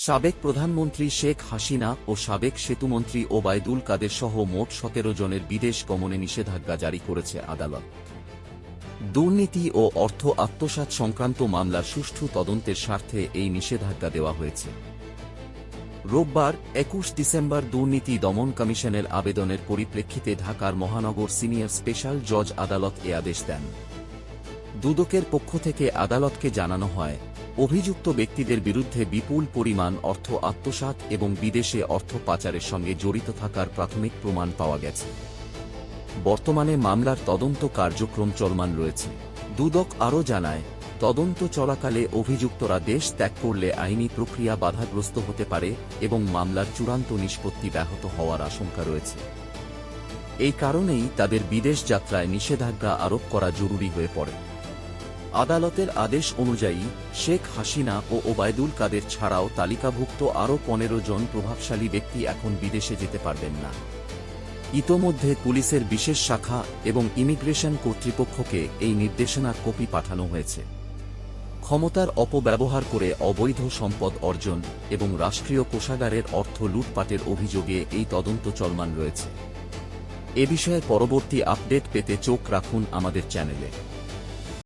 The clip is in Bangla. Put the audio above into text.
সাবেক প্রধানমন্ত্রী শেখ হাসিনা ও সাবেক সেতুমন্ত্রী ওবায়দুল কাদের সহ মোট ১৭ জনের বিদেশ গমনে নিষেধাজ্ঞা জারি করেছে আদালত। দুর্নীতি ও অর্থ আত্মসাৎ সংক্রান্ত মামলার সুষ্ঠু তদন্তের স্বার্থে এই নিষেধাজ্ঞা দেওয়া হয়েছে। রোববার ২১ ডিসেম্বর দুর্নীতি দমন কমিশনের আবেদনের পরিপ্রেক্ষিতে ঢাকার মহানগর সিনিয়র স্পেশাল জজ আদালত এ আদেশ দেন। দুদকের পক্ষ থেকে আদালতকে জানানো হয়, অভিযুক্ত ব্যক্তিদের বিরুদ্ধে বিপুল পরিমাণ অর্থ আত্মসাৎ এবং বিদেশে অর্থ পাচারের সঙ্গে জড়িত থাকার প্রাথমিক প্রমাণ পাওয়া গেছে। বর্তমানে মামলার তদন্ত কার্যক্রম চলমান রয়েছে। দুদক আরও জানায়, তদন্ত চলাকালে অভিযুক্তরা দেশ ত্যাগ করলে আইনি প্রক্রিয়া বাধাগ্রস্ত হতে পারে এবং মামলার চূড়ান্ত নিষ্পত্তি ব্যাহত হওয়ার আশঙ্কা রয়েছে। এই কারণেই তাদের বিদেশ যাত্রায় নিষেধাজ্ঞা আরোপ করা জরুরি হয়ে পড়ে। আদালতের আদেশ অনুযায়ী শেখ হাসিনা ও ওবায়দুল কাদের ছাড়াও তালিকাভুক্ত আরও ১৫ জন প্রভাবশালী ব্যক্তি এখন বিদেশে যেতে পারবেন না। ইতোমধ্যে পুলিশের বিশেষ শাখা এবং ইমিগ্রেশন কর্তৃপক্ষকে এই নির্দেশনার কপি পাঠানো হয়েছে। ক্ষমতার অপব্যবহার করে অবৈধ সম্পদ অর্জন এবং রাষ্ট্রীয় কোষাগারের অর্থ লুটপাটের অভিযোগে এই তদন্ত চলমান রয়েছে। এ বিষয়ে পরবর্তী আপডেট পেতে চোখ রাখুন আমাদের চ্যানেলে।